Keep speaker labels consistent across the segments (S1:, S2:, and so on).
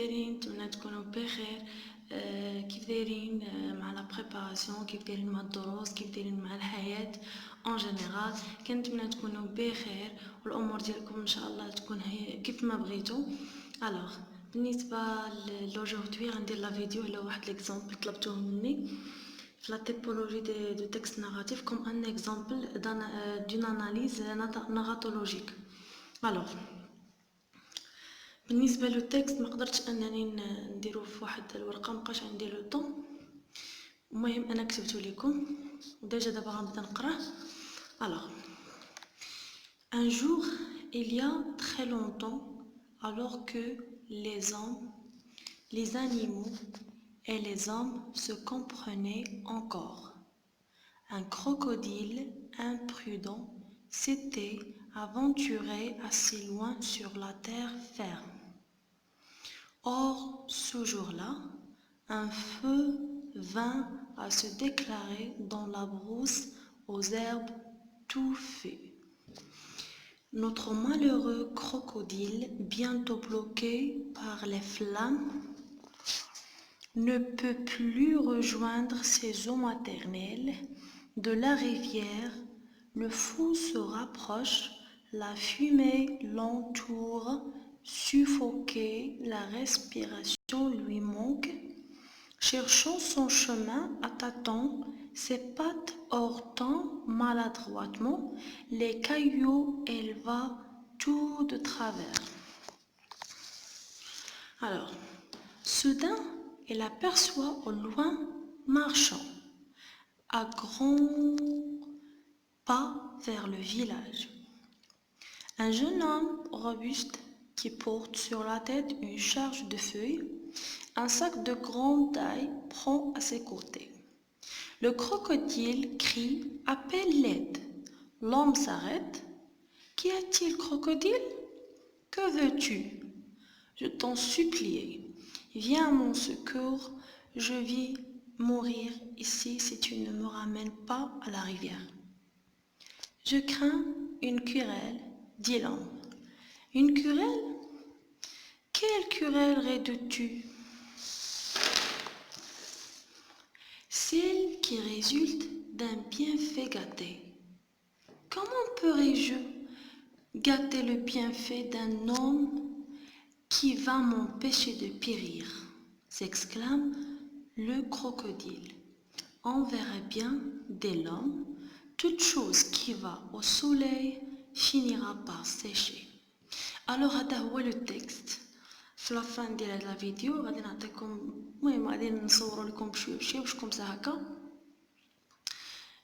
S1: دايرين؟ نتمنى تكونوا بخير. كيف دايرين مع لا بريباراسيون؟ كيف دايرين مع الدروس؟ كيف دايرين مع الحياة اون جينيرال؟ كنتمنى تكونوا بخير والامور ديالكم ان شاء الله تكون هي كيف ما بغيتو. الوغ بالنسبه لوجوردي غندير لا فيديو على واحد ليكزامبل طلبتوه مني في لا تيبولوجي دو تكست ناراتيف كوم ان اكزامبل دون اناليز ناراتولوجيك. الوغ بالنسبه لو تكست ما قدرتش انني نديرو في واحد الورقه، مابقاش عندي لو طون. المهم انا كتبتو لكم وديجا دابا غنبدا نقراه. الوغ un jour il y a très longtemps, alors que les hommes, les animaux et les hommes se comprenaient encore, un crocodile imprudent s'était aventuré assez loin sur la terre ferme. Or, ce jour-là, un feu vint à se déclarer dans la brousse aux herbes touffées. Notre malheureux crocodile, bientôt bloqué par les flammes, ne peut plus rejoindre ses eaux maternelles de la rivière. Le fou se rapproche, la fumée l'entoure, suffoqué, la respiration lui manque. Cherchant son chemin à tâtons, ses pattes heurtant maladroitement les cailloux, elle va tout de travers. Alors, soudain, elle aperçoit au loin, marchant à grands pas vers le village, un jeune homme robuste qui porte sur la tête une charge de feuilles. Un sac de grande taille prend à ses côtés. Le crocodile crie, appelle l'aide. L'homme s'arrête. Qu'y a-t-il, crocodile? Que veux-tu? Je t'en supplie, viens à mon secours. Je vais mourir ici si tu ne me ramènes pas à la rivière. Je crains une querelle, dit l'homme. Une querelle? Quelle querelle redoutes-tu? Celle qui résulte d'un bienfait gâté. Comment pourrais-je gâter le bienfait d'un homme qui va m'empêcher de périr? S'exclame le crocodile. On verra bien dès l'homme, toute chose qui va au soleil finira par sécher. Alors هذا هو لو تكست. في لافان ديال هاد لا فيديو غادي نعطيكم، المهم غادي نصوروا لكم بشويه بشويه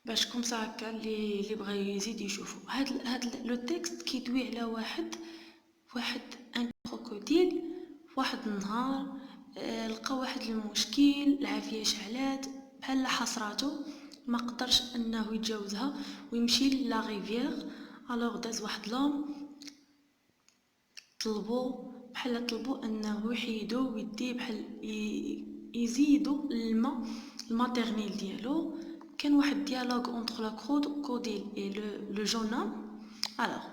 S1: باش كومسا هكا اللي بغى يزيد يشوفوا. هاد لو تكست كيدوي على واحد ان كروكوديل. واحد النهار لقى واحد المشكل، العافيه شعلات بحال حصراتو، ما قدرش انه يتجاوزها ويمشي لا ريفيير. الوغ داز واحد لوم طلبوا انه يحيدو ويديه بحال يزيدوا الماء الماتيرنيل ديالو. كان واحد ديالوغ اونتر لا كروكوديل اي لو جون هوم. الوغ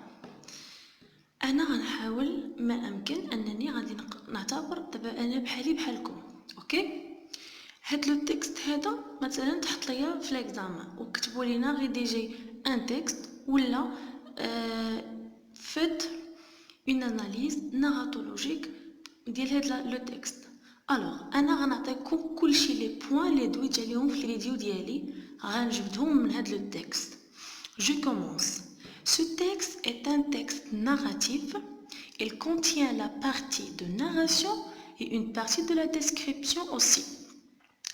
S1: انا غنحاول ما امكن انني غادي نعتبر دابا انا بحالكم. اوكي، هاد لو تكست هذا مثلا تحط ليا في ليكزامان وكتبوا لينا غير ديجي ان تكست ولا فيت une analyse narratologique ديال هاد لو تكست. الوغ انا غنعطيكم كلشي لي بوين لي دويت عليهم في الفيديو ديالي، غنجبدهم من هاد لو تكست. Je commence. Ce texte est un texte narratif. Il contient la partie de narration et une partie de la description aussi.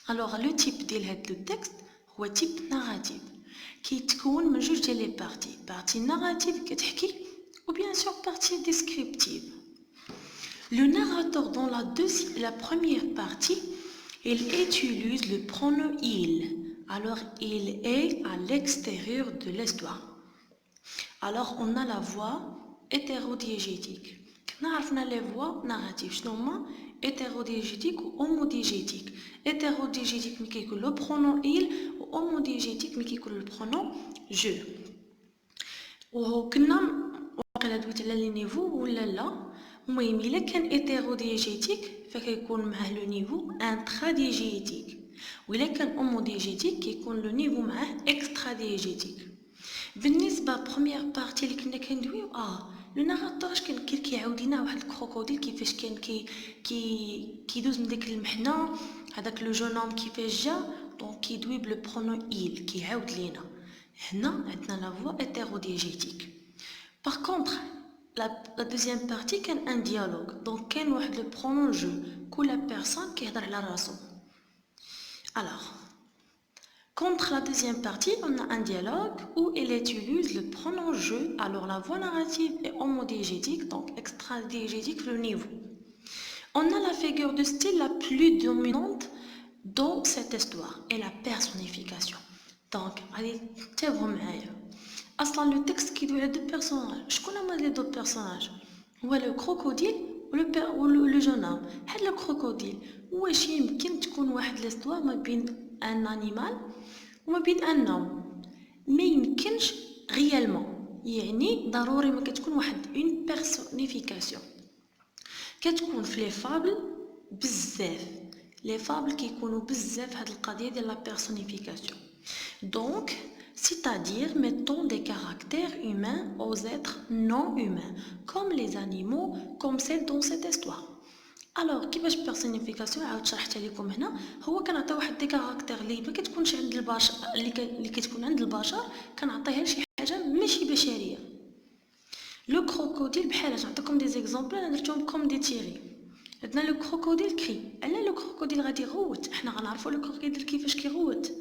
S1: Alors le type ديال هاد لو تكست هو type narratif كيتكون من جوج ديال لي بارتي narrative كتحكي ou bien sûr partie descriptive. Le narrateur dans la première partie, il utilise le pronom il. Alors il est à l'extérieur de l'histoire. Alors on a la voix hétérodiégétique. نعرفنا les voix narratives شنو هما hétérodiégétique و homodiégétique. hétérodiégétique ملي كيكون le pronom il و homodiégétique ملي كيكون le pronom je. وكنا واقيلا دويت على لي نيفو ولا لا. المهم الا كان ايتيروديجيتيك فكيكون معاه لو نيفو انتراديجيتيك، وإلا كان اوموديجيتيك كيكون لو نيفو معاه اكستراديجيتيك. بالنسبه بروميير بارتي اللي كنا كندويو لو ناراتور اش كان كيعاود لينا واحد الكروكوديل كيفاش كان كيدوز من ديك المحنه، هذاك لو جون هوم كيفاش جا، دونك كيدوي بلو برونون il كيعاود لينا. هنا عندنا لا فوا هيتيروديجيتيك. باغ كونطخ لا دوزيام بارتي كان ان ديالوج، دونك كان واحد لو برونون جو، كل بيرسون كيهضر على راسو. alors contre la deuxième partie, on a un dialogue où elle utilise le pronom je. Alors la voix narrative est homodiégétique, donc extradiégétique le niveau. On a la figure de style la plus dominante dans cette histoire et la personnification. Donc, allez, تابعوا معايا. اصلا لو تكست كيدوي على دو بيرسوناج. شكون هما لي دو بيرسوناج؟ هو لو كروكوديل ولو جونام. هاد لو كروكوديل واش يمكن تكون واحد ليستوار ما بين ان انيمال وما بين ان نوم؟ ما يمكنش غيالمون، يعني ضروري ما كتكون واحد اون بيرسونيفيكاسيون. كتكون في لي فابل بزاف، لي فابل كيكونوا بزاف هاد القضيه ديال لا بيرسونيفيكاسيون. donc c'est-à-dire mettons des caractères humains aux êtres non humains comme les animaux, comme celle dans cette histoire. alors كيفاش بيرسونيفيكاسيون عاود شرحتها لكم هنا. هو كنعطي واحد دي كاركتير اللي ما كتكونش عند البشر، اللي كتكون عند البشر كنعطيها لشي حاجه ماشي بشريه. لو كروكوديل بحال نعطيكم دي زيكزامبل انا درتهم كوم دي تيري. عندنا لو كروكوديل كري. على لو كروكوديل غادي يغوت؟ احنا غنعرفوا لو كروكوديل كيفاش كيغوت.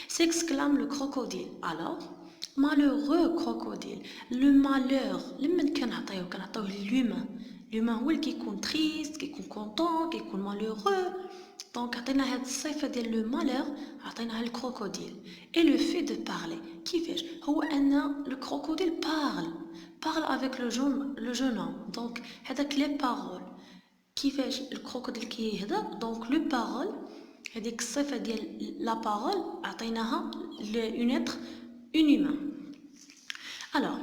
S1: سيكسكلام لو كروكوديل. alors malheureux crocodile. لو مالور لما كنعطيوه لوما هو اللي كيكون تريست، كيكون كونطون، كيكون مالهورو. دونك عطينا هاد الصفه ديال لو مالور عطيناها للكروكوديل. اي لو في دو بارلي كيفاش هو ان لو كروكوديل parle avec le jeune homme. donc هذاك لي بارول كيفاش الكروكوديل كيهضر. دونك لو بارول هذيك الصفه ديال لا بارول عطيناها لون اتر اون هيومان. alors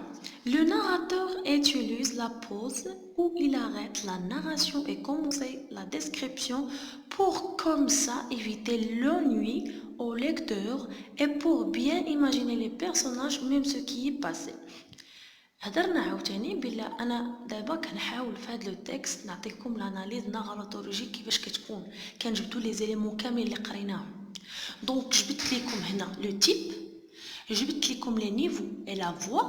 S1: le narrateur utilise la pause où il arrête la narration et commence la description pour comme ça éviter l'ennui au lecteur et pour bien imaginer les personnages même ce qui est passé. هضرنا عاوتاني بلا انا دابا كنحاول في هذا لو تكست نعطيكم لاناليز ناراتولوجي كيفاش كتكون، كنجبدوا لي زيليمون كاملين اللي قريناهم. دونك جبت لكم هنا لو تيب، جبت لكم لي نيفو اي لا فوا،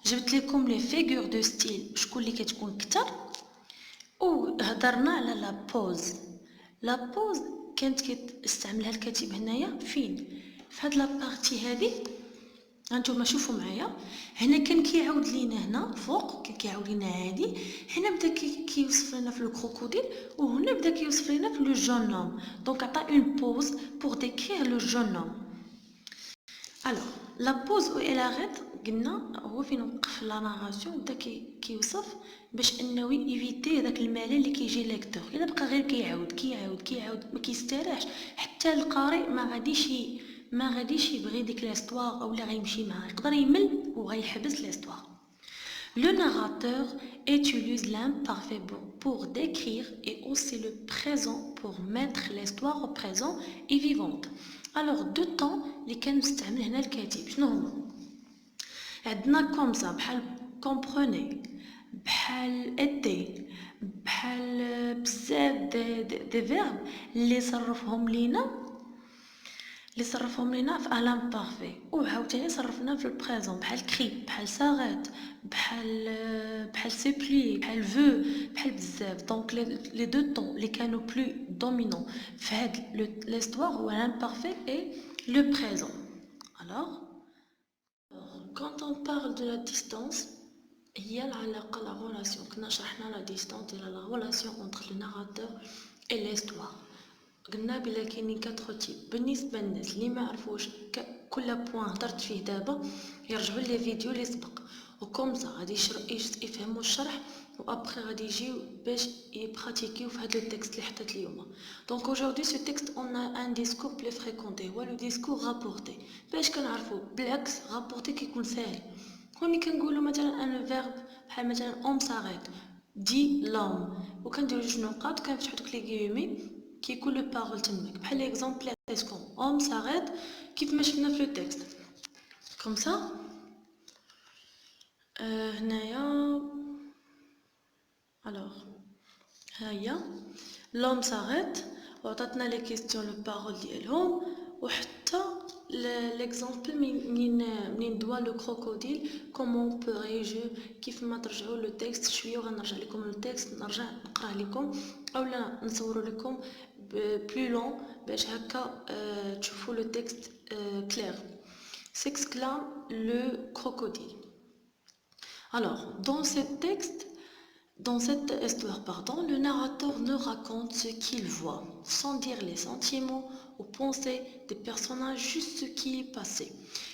S1: جبت لكم لي فيغور دو ستيل شكون اللي كتكون كتر، وهضرنا على لا بوز. لا بوز كانت كيستعملها الكاتب هنايا فين؟ في هاد لا بارتي هذه. هانتوما شوفوا معايا هنا كان كيعاود لينا هنا فوق كيعاود لينا هادي، هنا بدا كيوصف لنا في الكروكوديل، وهنا بدا كيوصف لنا في لو جون هوم. دونك عطا اون بوز بور ديكرير لو جون هوم. الوغ لا بوز و الاريت قلنا هو فين وقف لا ناراسيون، بدا كيوصف باش انه ايفيتي داك الملل اللي كيجي ليكتور. الا بقى غير كيعاود ما كيستراحش حتى القارئ ما غاديش يبغي ديك لاستوار او لا غيمشي معاه، يقدر يمل وغيحبس لاستوار. Le narrateur utilise l'imparfait pour décrire et aussi le présent pour mettre l'histoire au présent et vivante. alors deux temps اللي كان مستعمل هنا الكاتب شنو هما؟ عندنا كوم سا بحال كومبروني، بحال ايتي، بحال بزاف دي فيرب اللي صرفهم لينا في الام بارفي، وعاوتاني صرفنا في البريزون بحال كري، بحال ساغيت، بحال سيبلي، بحال فو، بحال بزاف. دونك لي دو طون اللي كانوا بلو دومينون في هاد ليستوار هو الام بارفي اي لو بريزون. alors quand on parle de la distance هي العلاقه لا غولاسيون. كنا شرحنا لا ديستانس ديال لا غولاسيون entre le narrateur et l'histoire. قلنا بلا كاينين 4 تيب. بالنسبه للناس اللي ما عرفوش كل بوين هضرت فيه دابا يرجعوا لي فيديو اللي سبق، وكم سا غادي يفهموا الشرح، وابخي غادي يجيو باش يبراتيكيو في هذا التكست اللي حطيت اليوم. دونك aujourd'hui ce texte on a un discours plus fréquenté هو لو discours rapporté. باش كنعرفوا بالعكس rapporté كيكون ساهل. ملي كنقولوا مثلا ان فيرب بحال مثلا on s'arrête dit l'homme. وكنديرو جوج نقاط كنفتحو دوك لي غيومي كيكون لو بارول تماك بحال ليكزامبل اسكون homme s'arrête كيف ما شفنا في لو تكست كوم سا. هنايا الوغ هيا l'homme s'arrête وعطاتنا لي كيستيون لو بارول ديالهم وحتى ليكزامبل منين دوا لو كروكوديل كومون بو ريجو. كيف ما ترجعوا لو تكست شويه وغنرجع لكم لو تكست نرجع نقراه لكم اولا نصور لكم بلو لون باش هكا تشوفوا لو تكست كلير. s'exclame le crocodile. Alors dans cette histoire, le narrateur ne raconte ce qu'il voit, sans dire les sentiments ou pensées des personnages, juste ce qui est passé.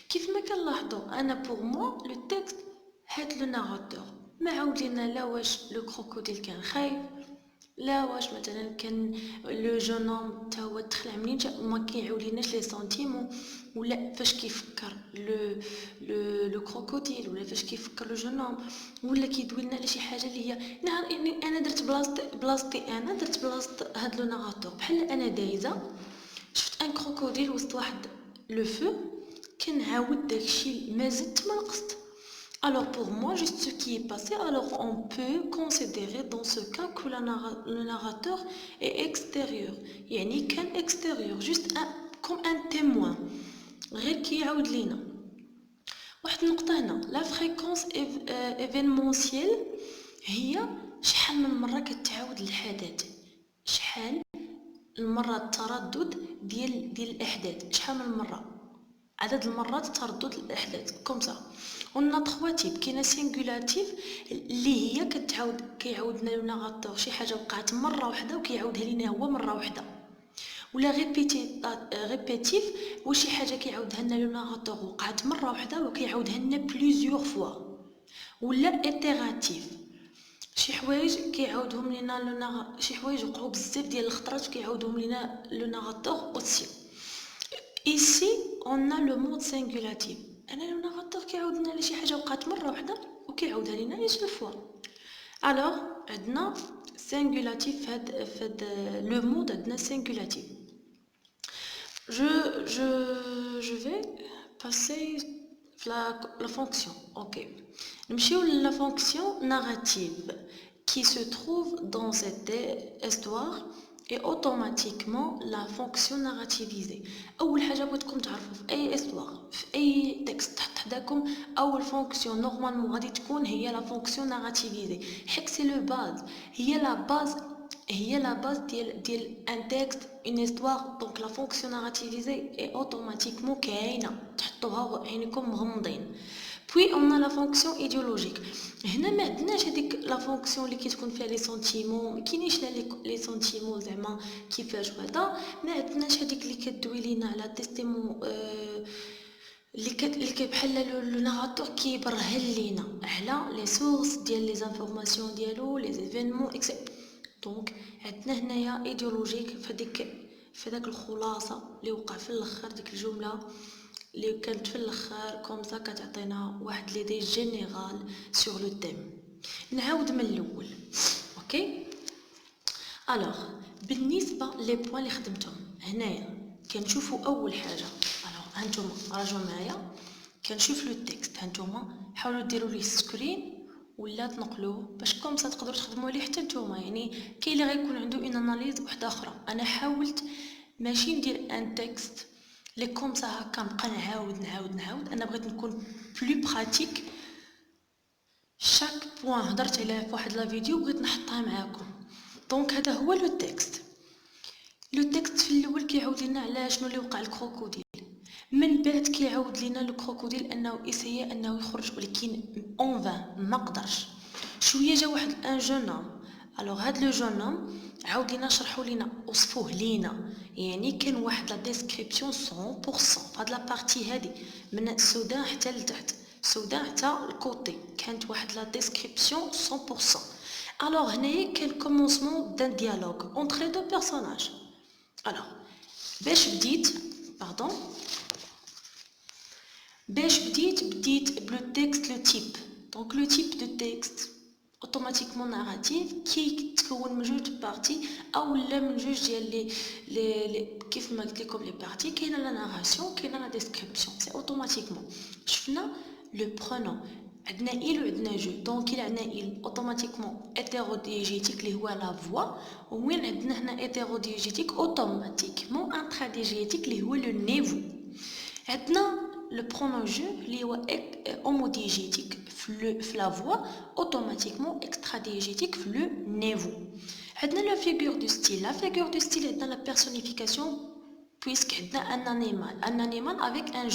S1: كيف ما كنلاحظوا أنا pour moi le texte هاد le narrateur ما عاود لينا لا واش لو كروكوديل كان خايف لا واش مثلا كان لو جون هوم تا هو تخلع منين جا ما كيعاودليناش لي سنتيمون ولا فاش كيفكر لو كروكوديل ولا فاش كيفكر لو جون هوم ولا كيدوي لنا على شي حاجه اللي هي يعني انا درت بلاصتي انا درت بلاصه هاد لو ناراتور بحال انا دايزه شفت ان كروكوديل وسط واحد لو فو كنعاود داكشي ما زدت ما نقصت. Alors pour moi, juste ce qui est passé, alors on peut considérer dans ce cas que le narrateur est extérieur. يعني كان extérieur, juste comme un témoin. غير كيعاود لينا. واحد النقطة هنا, la fréquence événementielle هي شحال من مرة كتعاود الحدث. شحال المرة التردد ديال الأحداث. شحال من مرة. عدد المرات تردد الأحداث. كوم سا. قلنا 3 تيب. كاينه سينغولاتيف اللي هي كيعاودنا لو ناراتور شي حاجه وقعت مره واحده وكيعاودها لينا هو مره واحده. ولا ريبيتيف واش شي حاجه كيعاودها لنا لو ناراتور وقعت مره واحده وكيعاودها لنا بليزيور فوا. ولا ايتيراتيف شي حوايج كيعاودهم لينا شي حوايج وقعوا بزاف ديال الخطرات وكيعاودهم لينا لو ناراتور اوسي. Ici, on a le mot singulatif. أنا لو ناراتور كيعاودنا على شي حاجة وقعت مرة واحدة وكيعاودها لينا ايش فوا. alors عندنا singulatif فهاد لو مود عندنا singulatif. je vais passer la fonction. ok نمشيو la fonction narrative qui se trouve dans cette histoire et automatiquement la fonction narrativisée. اول حاجه بغيتكم تعرفوا في اي استوار في اي تكست تحت حداكم اول فونكسيون نورمالمون غادي تكون هي لا فونكسيون ناراتيفيزي حيت سي لو باز هي لا باز ديال ان تكست اون استوار. دونك لا فونكسيون ناراتيفيزي اي اوتوماتيكمون كاينه تحطوها عينيكم مغمضين. puis on a la fonction idéologique. هنا ما عندناش هذيك لا فونكسيون اللي كتكون فيها لي سنتيمون ما كاينينش لي سنتيمون زعما كيفاش وهذا ما عندناش هذيك اللي كدوي لينا على تيستيمون اللي بحال لو ناراتور كيبرهن لينا على لي سورس ديال لي انفورماسيون ديالو لي ايفينمون اكسيت. دونك عندنا هنايا ايديولوجيك في داك الخلاصه اللي وقع في الاخر ديك الجمله اللي كانت في الاخر كومسا كتعطينا واحد ليدي جينيرال سور لو تيم. نعاود من الاول. اوكي الوغ بالنسبه لي بوين اللي خدمتهم هنايا كنشوفوا اول حاجه. الوغ هانتوما راجعوا معايا كنشوف لو تكست. هانتوما حاولوا ديروا ليه سكرين ولا تنقلوه باش كومسا تقدروا تخدموا عليه حتى نتوما. يعني كاين اللي غيكون عنده اون اناليز وحده اخرى. انا حاولت ماشي ندير ان تكست لي كومسا هكا نبقى نعاود. انا بغيت نكون بلو براتيك. شاك بوين هضرت عليه في واحد لا فيديو بغيت نحطها معاكم. دونك هذا هو لو تكست في الاول كيعاود لنا على شنو اللي وقع الكروكوديل. من بعد كيعاود لنا الكروكوديل انه اسيا انه يخرج ولكن اون فان ما قدرش. شويه جا واحد ان جون هوم. الوغ هاد لو جون هوم عاود لينا شرحوا لينا وصفوه لينا. يعني كان واحد لا ديسكريبسيون 100% هاد لا بارتي هادي من السودان حتى لتحت السودان حتى الكوتي كانت واحد لا ديسكريبسيون 100%. الوغ هنايا كان كومونسمون دان ديالوج اونتر لي دو بيرسوناج. الوغ باش بديت بلو تكست لو تيب. دونك لو تيب دو تكست اوتوماتيكمون ناراتيف كي تكون من جوج بارتي او لا من جوج ديال لي كيف ما قلت لكم لي بارتي. كاينه لا ناراسيون كاينه لا ديسكريبسيون. سي اوتوماتيكمون شفنا لو برونون عندنا il وعندنا جو. دونك الا عندنا il اوتوماتيكمون هيتيروديجيتيك اللي هو لا فوا، ومن عندنا هنا هيتيروديجيتيك اوتوماتيكمون انتراديجيتيك اللي هو لو نيفو. عندنا لو برونون جو اللي هو هوموديجيتيك في لا فوا، اوتوماتيكمون اكستراديجيتيك في لو نيفو. عندنا لا فيغور دو ستيل. لا فيغور دو ستيل عندنا لا بيرسونيفيكاسيون puisque عندنا un animal avec un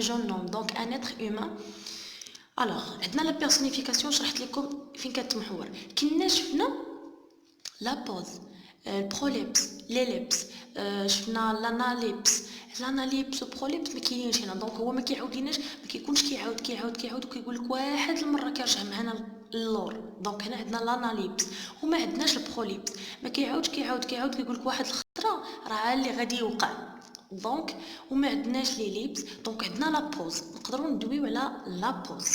S1: jeune homme, donc un être humain. alors عندنا لا بيرسونيفيكاسيون شرحت لكم فين كتمحور. كنا شفنا لا بوز، البروليبس، ليليبس، شفنا لاناليبس وبروليبس ما كاينينش هنا. دونك هو ما كيعاودليناش، ما كيكونش كيعاود وكيقول لك واحد المره كيرجع معنا اللور. دونك هنا عندنا لاناليبس وما عندناش البروليبس، ما كيعاودش كيقول لك واحد الخطره راه اللي غادي يوقع. دونك وما عندناش لي ليبس. دونك عندنا لا بوز، نقدروا ندويو على لا بوز.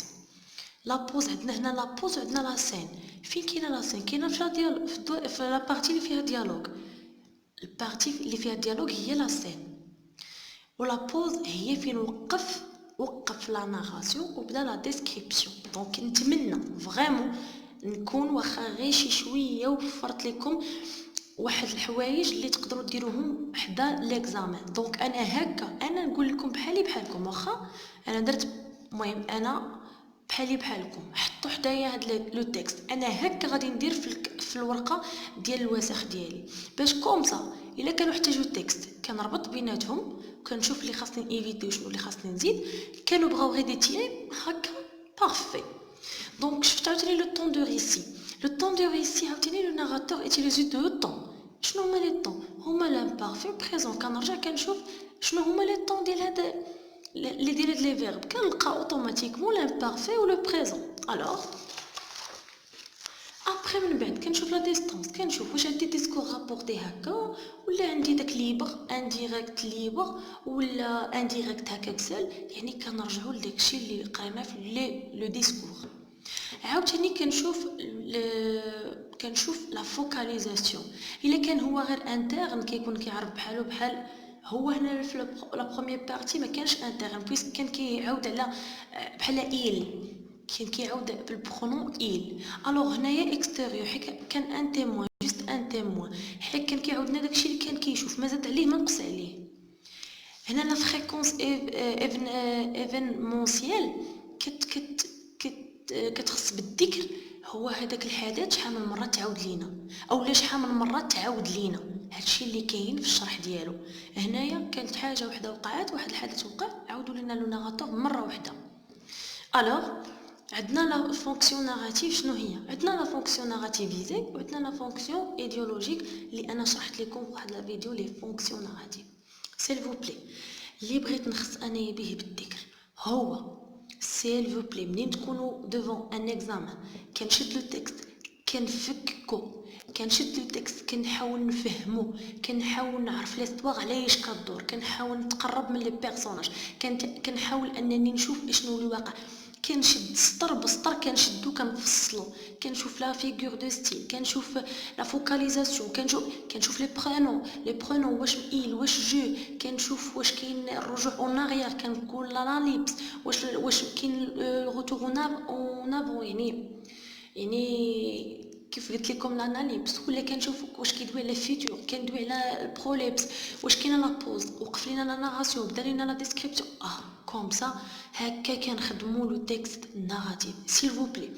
S1: لا بوز عندنا هنا لا بوز وعندنا لا سين. فين كاينه لا سين؟ كاينه في لا بارتي اللي فيها ديالوج. البارتي اللي فيها ديالوج هي لا سين، ولا بوز هي فين وقف لا ناراسيون وبدا لا ديسكريبسيون. دونك نتمنى فريمون نكون واخا غير شي شويه وفرت لكم واحد الحوايج اللي تقدروا ديروهم حدا ليكزامان. دونك انا نقول لكم بحالكم، واخا انا درت المهم انا بحالكم حطوا حدايا هاد لو تيكست. انا هكا غادي ندير في الورقه ديال الوسخ ديالي باش كومسا الا كانوا احتاجوا التكست كنربط بيناتهم، كنشوف اللي خاصني ايفيتي وشنو اللي خاصني نزيد. كانوا بغاو غير ديتيري هكا بارفي. دونك شفت عاوتاني لو طون دو ريسي. لو طون دو ريسي عاوتاني لو ناراتور ايتيليزي دو طون. شنو هما لي طون؟ هما لامبارفي بريزون. كنرجع كنشوف شنو هما لي طون ديال هذا اللي ديال هاد لي فيرب، كنلقى اوتوماتيكمون لامبارفي و لو بريزون. الوغ ابري من بعد كنشوف لا ديستانس، كنشوف واش عندي ديسكور رابورتي هكا ولا عندي داك ليبر انديريكت ليبر ولا انديريكت هكا كسل. يعني كنرجعوا لداكشي اللي قريناه في لو ديسكور. عاوتاني كنشوف لا فوكاليزاسيون. الا كان هو غير انترن كيكون كيعرف بحال هو هنا في لا بروميير بارتي ما كانش انترن بويسك كان كيعاود على بحال كان كيعاود بالبرونون الوغ هنايا اكستيريور حيت كان ان تيموان جوست ان تيموان حيت كان كيعاودنا داكشي اللي كان كيشوف، ما زاد عليه ما نقص عليه. هنا لا فريكونس ايفينمونسيال كتخص بالذكر هو هذاك الحدث شحال من مره تعاود لينا اولا شحال من مره تعاود لينا. هادشي اللي كاين في الشرح ديالو. هنايا كانت حاجه وحده وقعت، واحد الحدث وقع، عاودوا لنا لو ناراتور مره واحده. الوغ عندنا لا فونكسيون ناراتيف. شنو هي؟ عندنا لا فونكسيون ناراتيفيزي وعندنا لا فونكسيون ايديولوجيك اللي انا شرحت لكم في واحد لا فيديو لي فونكسيون ناراتيف. سيل فو بلي اللي بغيت نخص انايا به بالذكر هو سيل فو بلي منين تكونوا ديفون ان اكزامان كنشد لو تيكست كنشد لو تيكست كنحاول نفهمو، كنحاول نعرف ليستواغ علاش كدور، كنحاول نتقرب من لي بيرسوناج، كنحاول انني نشوف اشنو اللي واقع. كنشد سطر بسطر كنشدو كنفصلو، كنشوف لا فيغور دو ستيل، كنشوف لا فوكاليزاسيون، كنشوف لي برونون واش واش جو، كنشوف واش كاين الرجوع اون اريير، كنقول لا ليبس واش كاين الروتور اون افون. يعني كيف قلت لكم لاناليبس، ولا كنشوف واش كيدوي على فيتور، كندوي على البروليبس، واش كاينه لا بوز، وقف لينا لا ناراسيون، بدا لينا لا ديسكريبسيون. كوم سا هكا كنخدموا لو تيكست ناراتيف. سيل فو بلي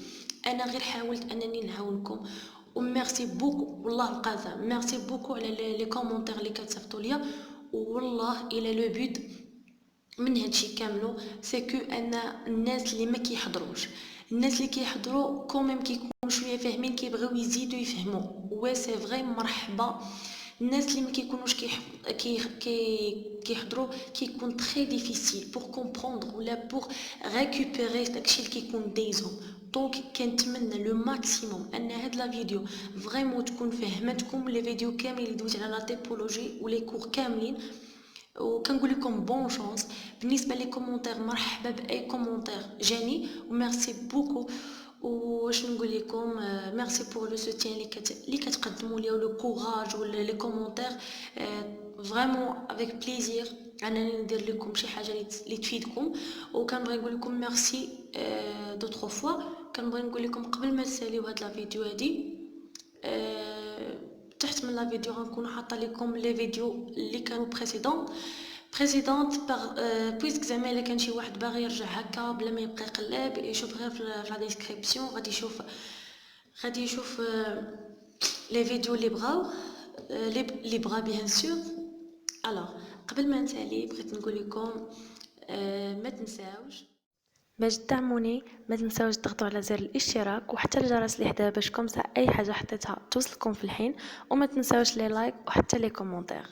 S1: انا غير حاولت انني نعاونكم وميرسي بوكو والله القاسم، ميرسي بوكو على لي كومونتير اللي كتصيفطوا ليا. والله الى لو بوت من هادشي كاملو سي كو ان الناس اللي ما كيحضروش، الناس اللي كيحضروا كوميم كيكونوا شويه فاهمين كيبغيو يزيدوا يفهموا. و سي فري مرحبا. الناس اللي ما كيكونوش كيحضروا كيكون تري ديفيسيل بور كومبروندر ولا بور ريكوبيري داكشي اللي كيكون دايزهم. دونك كنتمنى لو ماكسيموم ان هاد لا فيديو فريمون تكون فهمتكم لي فيديو كاملين اللي دويت على لا تيبولوجي ولي كور كاملين. وكنقول لكم بون شانس. بالنسبه لي كومونتير مرحبا باي كومونتير جاني وميرسي بوكو. واش نقول لكم، ميرسي بور لو سوتيان اللي كتقدموا لي ولو كوراج ولا لي كومونتير. فريمون افيك بليزير انني ندير لكم شي حاجه اللي تفيدكم. وكنبغي نقول لكم ميرسي دوطخ فوا. كنبغي نقول لكم قبل ما تساليو هاد لا فيديو هادي، تحت من لا فيديو غنكون حاطه لكم لي فيديو اللي كانوا بريسيدونت بويسك زعما الا كان شي واحد باغي يرجع هكا بلا ما يبقى يقلب، يشوف غير في لا ديسكريبسيون غادي يشوف لي فيديو اللي بغاو، اللي بغا بيان سور. الوغ قبل ما نسالي بغيت نقول لكم ما تنساوش باش تدعموني، ما تنساوش تضغطوا على زر الاشتراك وحتى الجرس اللي حدا باش كومسا اي حاجه حطيتها توصلكم في الحين. وما تنساوش لي لايك وحتى لي كومونتير.